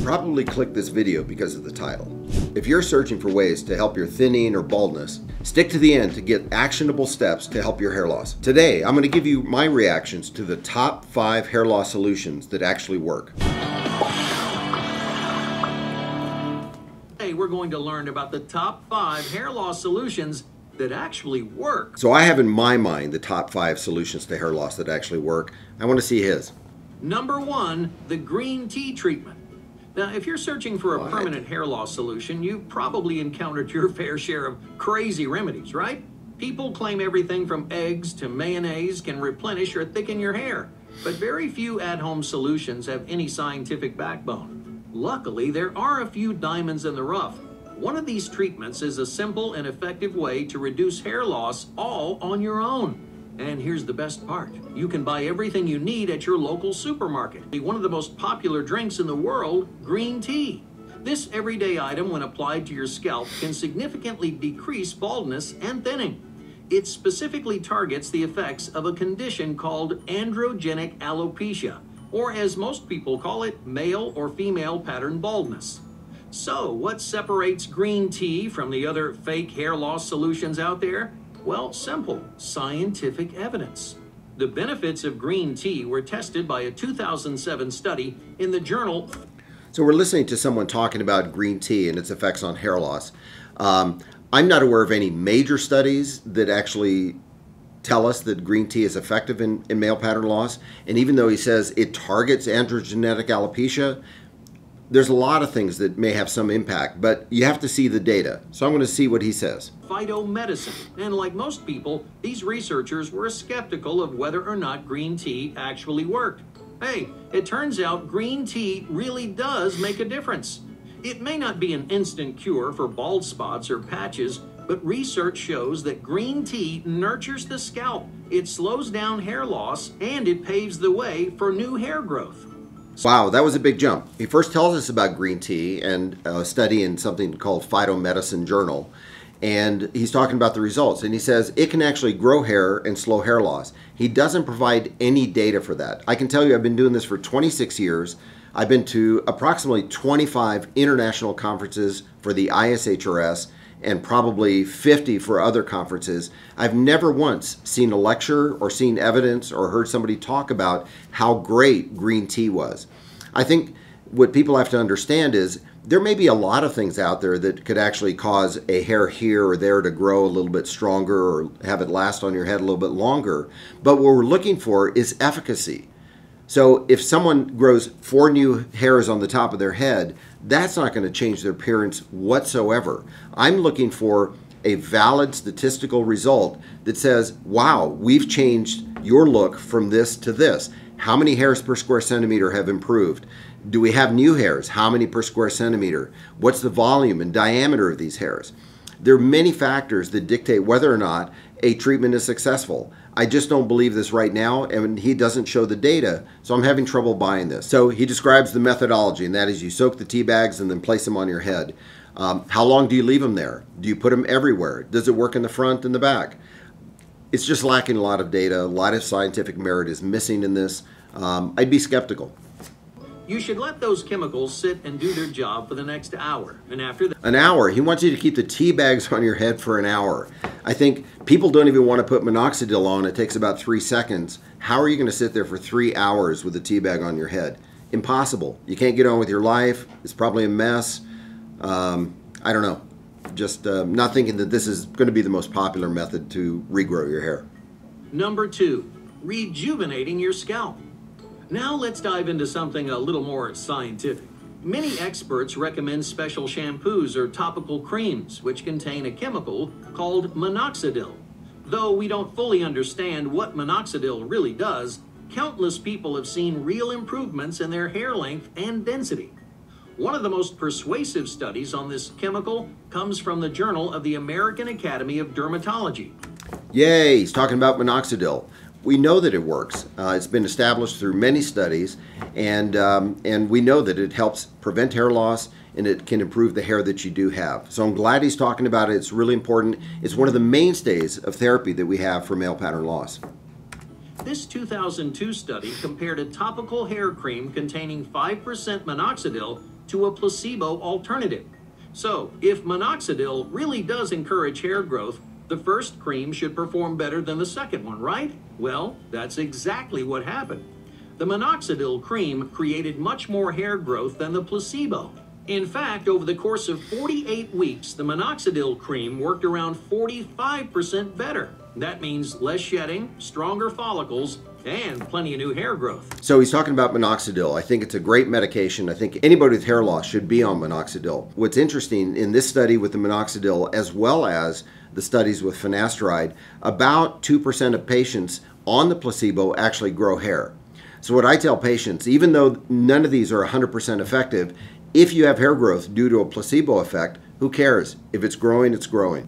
Probably clicked this video because of the title. If you're searching for ways to help your thinning or baldness, stick to the end to get actionable steps to help your hair loss. Today, I'm going to give you my reactions to the top 5 hair loss solutions that actually work. Today, we're going to learn about the top 5 hair loss solutions that actually work. So I have in my mind the top 5 solutions to hair loss that actually work. I want to see his. Number 1, the green tea treatment. Now, if you're searching for a permanent hair loss solution, you've probably encountered your fair share of crazy remedies, right? People claim everything from eggs to mayonnaise can replenish or thicken your hair, but very few at-home solutions have any scientific backbone. Luckily, there are a few diamonds in the rough. One of these treatments is a simple and effective way to reduce hair loss all on your own. And here's the best part. You can buy everything you need at your local supermarket. One of the most popular drinks in the world, green tea. This everyday item, when applied to your scalp, can significantly decrease baldness and thinning. It specifically targets the effects of a condition called androgenic alopecia, or as most people call it, male or female pattern baldness. So, what separates green tea from the other fake hair loss solutions out there? Well, simple, scientific evidence. The benefits of green tea were tested by a 2007 study in the journal. So we're listening to someone talking about green tea and its effects on hair loss. I'm not aware of any major studies that actually tell us that green tea is effective in male pattern loss. And even though he says it targets androgenetic alopecia, there's a lot of things that may have some impact, but you have to see the data. So I'm going to see what he says. Phytomedicine. And like most people, these researchers were skeptical of whether or not green tea actually worked. Hey, it turns out green tea really does make a difference. It may not be an instant cure for bald spots or patches, but research shows that green tea nurtures the scalp, it slows down hair loss, and it paves the way for new hair growth. Wow, that was a big jump. He first tells us about green tea and a study in something called Phytomedicine Journal. And he's talking about the results. And he says it can actually grow hair and slow hair loss. He doesn't provide any data for that. I can tell you I've been doing this for 26 years. I've been to approximately 25 international conferences for the ISHRS and probably 50 for other conferences. I've never once seen a lecture or seen evidence or heard somebody talk about how great green tea was. I think what people have to understand is there may be a lot of things out there that could actually cause a hair here or there to grow a little bit stronger or have it last on your head a little bit longer. But what we're looking for is efficacy. So if someone grows 4 new hairs on the top of their head, that's not going to change their appearance whatsoever. I'm looking for a valid statistical result that says, wow, we've changed your look from this to this. How many hairs per square centimeter have improved? Do we have new hairs? How many per square centimeter? What's the volume and diameter of these hairs? There are many factors that dictate whether or not a treatment is successful. I just don't believe this right now, and he doesn't show the data, so I'm having trouble buying this. So he describes the methodology, and that is you soak the tea bags and then place them on your head. How long do you leave them there? Do you put them everywhere? Does it work in the front and the back? It's just lacking a lot of data. A lot of scientific merit is missing in this. I'd be skeptical. You should let those chemicals sit and do their job for the next hour. And after that, an hour? He wants you to keep the tea bags on your head for an hour. I think people don't even want to put Minoxidil on. It takes about 3 seconds. How are you going to sit there for 3 hours with a tea bag on your head? Impossible. You can't get on with your life. It's probably a mess. I don't know. Just not thinking that this is going to be the most popular method to regrow your hair. Number 2, rejuvenating your scalp. Now let's dive into something a little more scientific. Many experts recommend special shampoos or topical creams which contain a chemical called Minoxidil. Though we don't fully understand what Minoxidil really does, countless people have seen real improvements in their hair length and density. One of the most persuasive studies on this chemical comes from the Journal of the American Academy of Dermatology. Yay, he's talking about Minoxidil. We know that it works. It's been established through many studies, and we know that it helps prevent hair loss and it can improve the hair that you do have. So I'm glad he's talking about it. It's really important. It's one of the mainstays of therapy that we have for male pattern loss. This 2002 study compared a topical hair cream containing 5% minoxidil to a placebo alternative. So, if minoxidil really does encourage hair growth, the first cream should perform better than the second one, right? Well, that's exactly what happened. The minoxidil cream created much more hair growth than the placebo. In fact, over the course of 48 weeks, the minoxidil cream worked around 45% better. That means less shedding, stronger follicles, and plenty of new hair growth. So he's talking about minoxidil. I think it's a great medication. I think anybody with hair loss should be on minoxidil. What's interesting in this study with the minoxidil, as well as the studies with finasteride, about 2% of patients on the placebo actually grow hair. So what I tell patients, even though none of these are 100% effective, if you have hair growth due to a placebo effect, who cares? If it's growing, it's growing.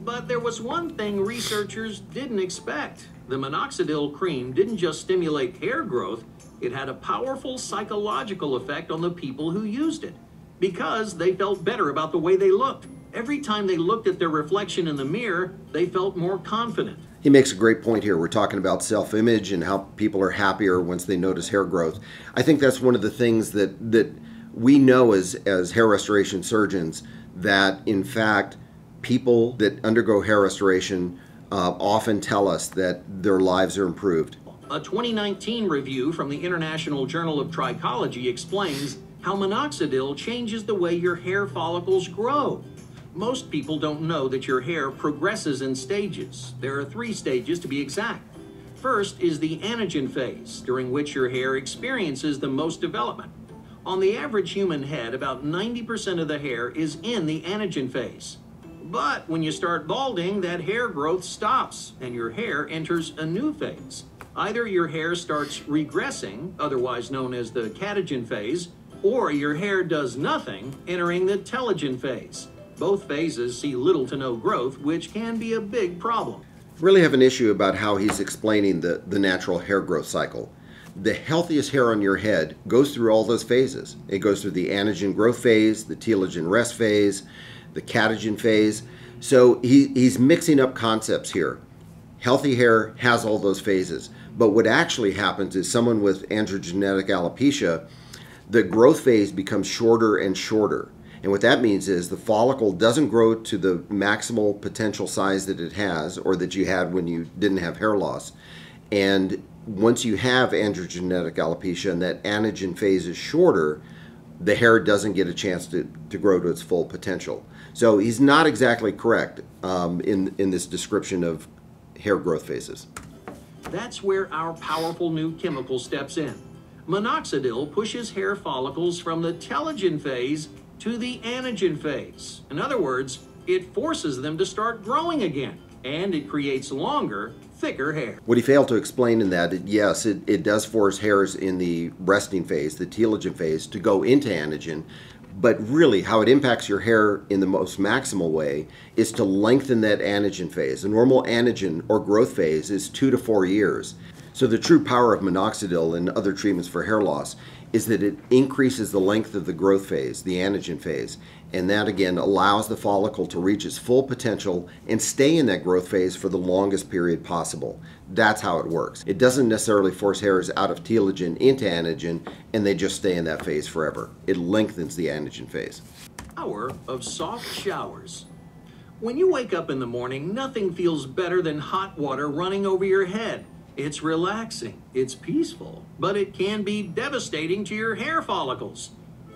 But there was one thing researchers didn't expect. The minoxidil cream didn't just stimulate hair growth, it had a powerful psychological effect on the people who used it, because they felt better about the way they looked. Every time they looked at their reflection in the mirror, they felt more confident. He makes a great point here. We're talking about self-image and how people are happier once they notice hair growth. I think that's one of the things that we know as hair restoration surgeons, that in fact people that undergo hair restoration often tell us that their lives are improved. A 2019 review from the International Journal of Trichology explains how minoxidil changes the way your hair follicles grow. Most people don't know that your hair progresses in stages. There are 3 stages to be exact. First is the anagen phase, during which your hair experiences the most development. On the average human head, about 90% of the hair is in the anagen phase. But when you start balding, that hair growth stops and your hair enters a new phase. Either your hair starts regressing, otherwise known as the catagen phase, or your hair does nothing, entering the telogen phase. Both phases see little to no growth, which can be a big problem. Really have an issue about how he's explaining the natural hair growth cycle. The healthiest hair on your head goes through all those phases. It goes through the anagen growth phase, the telogen rest phase, the catagen phase. So he's mixing up concepts here. Healthy hair has all those phases. But what actually happens is someone with androgenetic alopecia, the growth phase becomes shorter and shorter. And what that means is the follicle doesn't grow to the maximal potential size that it has, or that you had when you didn't have hair loss. And once you have androgenetic alopecia and that anagen phase is shorter, the hair doesn't get a chance to grow to its full potential. So he's not exactly correct in this description of hair growth phases. That's where our powerful new chemical steps in. Minoxidil pushes hair follicles from the telogen phase to the anagen phase. In other words, it forces them to start growing again, and it creates longer, thicker hair. What he failed to explain in that, yes, it does force hairs in the resting phase, the telogen phase, to go into anagen, but really how it impacts your hair in the most maximal way is to lengthen that anagen phase. The normal anagen or growth phase is 2 to 4 years. So the true power of minoxidil and other treatments for hair loss is that it increases the length of the growth phase, the anagen phase, and that again allows the follicle to reach its full potential and stay in that growth phase for the longest period possible. That's how it works. It doesn't necessarily force hairs out of telogen into anagen and they just stay in that phase forever. It lengthens the anagen phase. Power of soft showers. When you wake up in the morning, nothing feels better than hot water running over your head. It's relaxing, it's peaceful, but it can be devastating to your hair follicles.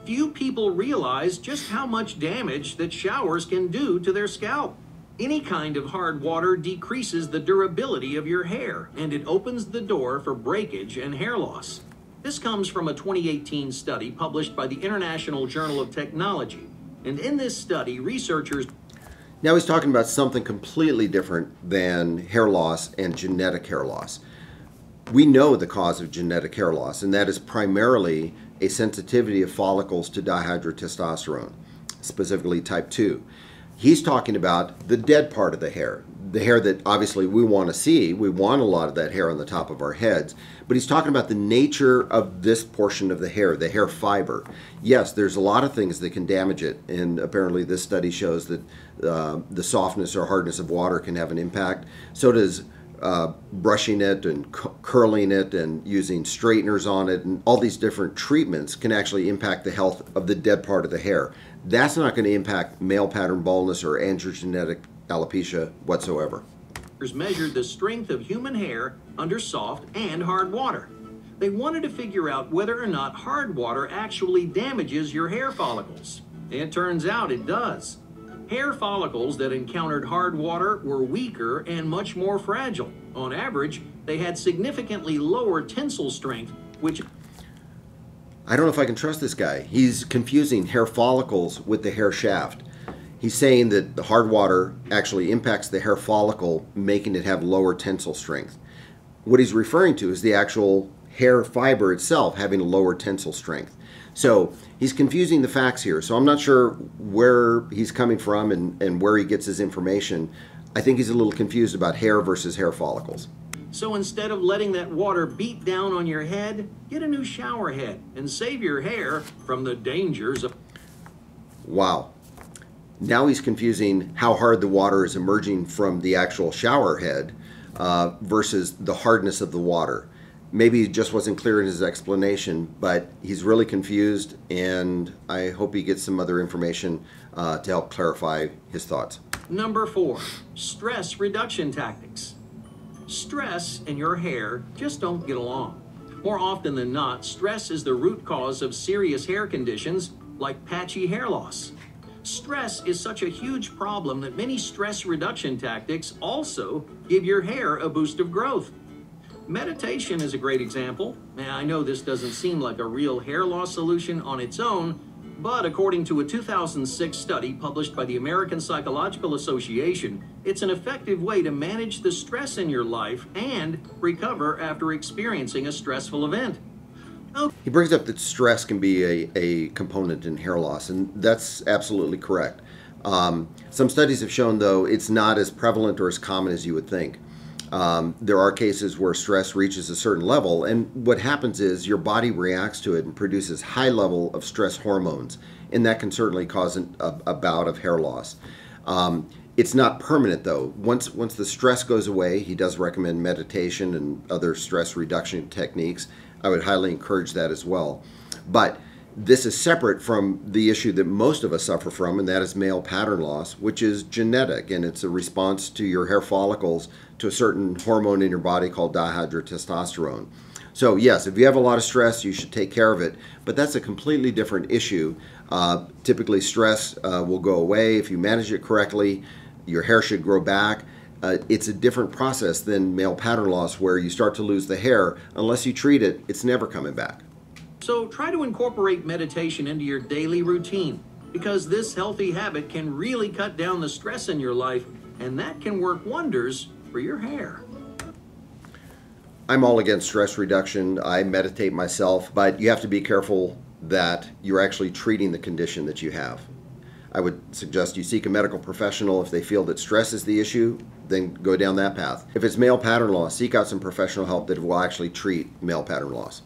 Few people realize just how much damage that showers can do to their scalp. Any kind of hard water decreases the durability of your hair, and it opens the door for breakage and hair loss. This comes from a 2018 study published by the International Journal of Technology. And in this study, researchers... Now he's talking about something completely different than hair loss and genetic hair loss. We know the cause of genetic hair loss, and that is primarily a sensitivity of follicles to dihydrotestosterone, specifically type 2. He's talking about the dead part of the hair that obviously we want to see. We want a lot of that hair on the top of our heads, but he's talking about the nature of this portion of the hair fiber. Yes, there's a lot of things that can damage it, and apparently this study shows that the softness or hardness of water can have an impact. So does brushing it and curling it and using straighteners on it, and all these different treatments can actually impact the health of the dead part of the hair. That's not going to impact male pattern baldness or androgenetic alopecia whatsoever. Measured the strength of human hair under soft and hard water. They wanted to figure out whether or not hard water actually damages your hair follicles. It turns out it does. Hair follicles that encountered hard water were weaker and much more fragile. On average, they had significantly lower tensile strength, which... I don't know if I can trust this guy. He's confusing hair follicles with the hair shaft. He's saying that the hard water actually impacts the hair follicle, making it have lower tensile strength. What he's referring to is the actual hair fiber itself having a lower tensile strength. So he's confusing the facts here. So I'm not sure where he's coming from and where he gets his information. I think he's a little confused about hair versus hair follicles. So instead of letting that water beat down on your head, get a new shower head and save your hair from the dangers of... Wow. Now he's confusing how hard the water is emerging from the actual shower head versus the hardness of the water. Maybe he just wasn't clear in his explanation, but he's really confused, and I hope he gets some other information to help clarify his thoughts. Number 4, stress reduction tactics. Stress and your hair just don't get along. More often than not, stress is the root cause of serious hair conditions like patchy hair loss. Stress is such a huge problem that many stress reduction tactics also give your hair a boost of growth. Meditation is a great example. Now, I know this doesn't seem like a real hair loss solution on its own, but according to a 2006 study published by the American Psychological Association, it's an effective way to manage the stress in your life and recover after experiencing a stressful event. He brings up that stress can be a component in hair loss, and that's absolutely correct. Some studies have shown, though, it's not as prevalent or as common as you would think. There are cases where stress reaches a certain level, and what happens is your body reacts to it and produces high level of stress hormones, and that can certainly cause a bout of hair loss. It's not permanent, though. Once the stress goes away, he does recommend meditation and other stress reduction techniques. I would highly encourage that as well. But this is separate from the issue that most of us suffer from, and that is male pattern loss, which is genetic, and it's a response to your hair follicles to a certain hormone in your body called dihydrotestosterone. So yes, if you have a lot of stress, you should take care of it, but that's a completely different issue. Typically, stress will go away if you manage it correctly. Your hair should grow back. It's a different process than male pattern loss, where you start to lose the hair. Unless you treat it, it's never coming back. So try to incorporate meditation into your daily routine, because this healthy habit can really cut down the stress in your life, and that can work wonders for your hair. I'm all against stress reduction. I meditate myself, but you have to be careful that you're actually treating the condition that you have. I would suggest you seek a medical professional. If they feel that stress is the issue, then go down that path. If it's male pattern loss, seek out some professional help that will actually treat male pattern loss.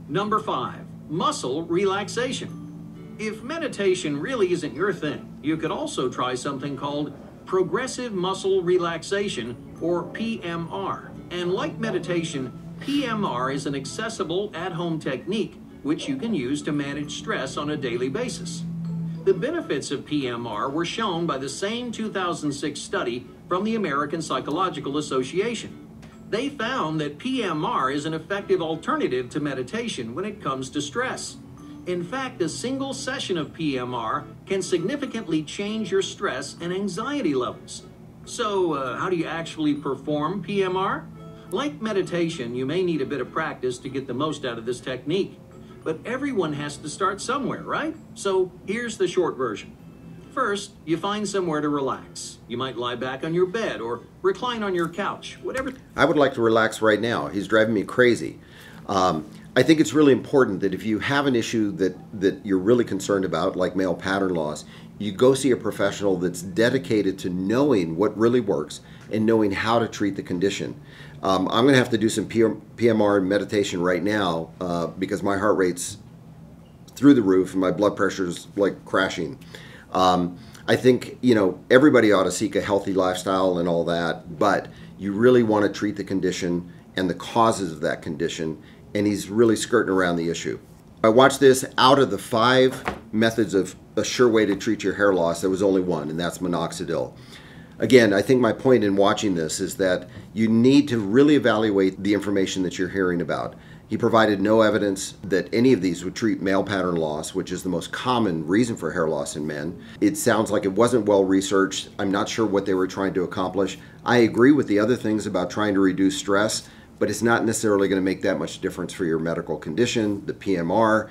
Number 5, muscle relaxation. If meditation really isn't your thing, you could also try something called progressive muscle relaxation, or PMR. And like meditation, PMR is an accessible at-home technique which you can use to manage stress on a daily basis. The benefits of PMR were shown by the same 2006 study from the American Psychological Association. They found that PMR is an effective alternative to meditation when it comes to stress. In fact, a single session of PMR can significantly change your stress and anxiety levels. So, how do you actually perform PMR? Like meditation, you may need a bit of practice to get the most out of this technique. But everyone has to start somewhere, right? So here's the short version. First, you find somewhere to relax. You might lie back on your bed or recline on your couch, whatever. I would like to relax right now. He's driving me crazy. I think it's really important that if you have an issue that you're really concerned about, like male pattern loss, you go see a professional that's dedicated to knowing what really works and knowing how to treat the condition. I'm going to have to do some PMR and meditation right now because my heart rate's through the roof and my blood pressure's like crashing. I think, everybody ought to seek a healthy lifestyle and all that, but you really want to treat the condition and the causes of that condition, and he's really skirting around the issue. I watched this. Out of the 5 methods of a sure way to treat your hair loss, there was only one, and that's Minoxidil. Again, I think my point in watching this is that you need to really evaluate the information that you're hearing about. He provided no evidence that any of these would treat male pattern loss, which is the most common reason for hair loss in men. It sounds like it wasn't well researched. I'm not sure what they were trying to accomplish. I agree with the other things about trying to reduce stress, but it's not necessarily going to make that much difference for your medical condition, the PMR.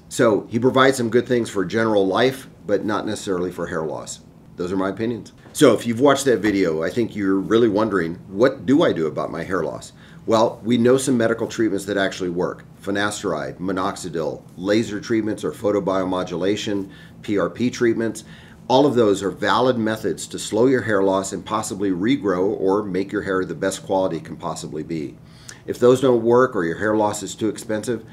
So he provides some good things for general life, but not necessarily for hair loss. Those are my opinions. So if you've watched that video, I think you're really wondering, what do I do about my hair loss? Well, we know some medical treatments that actually work. Finasteride, minoxidil, laser treatments or photobiomodulation, PRP treatments. All of those are valid methods to slow your hair loss and possibly regrow or make your hair the best quality it can possibly be. If those don't work or your hair loss is too expensive,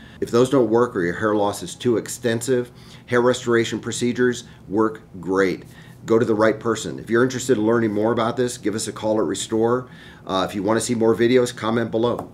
hair restoration procedures work great. Go to the right person. If you're interested in learning more about this, give us a call at Restore. If you want to see more videos, comment below.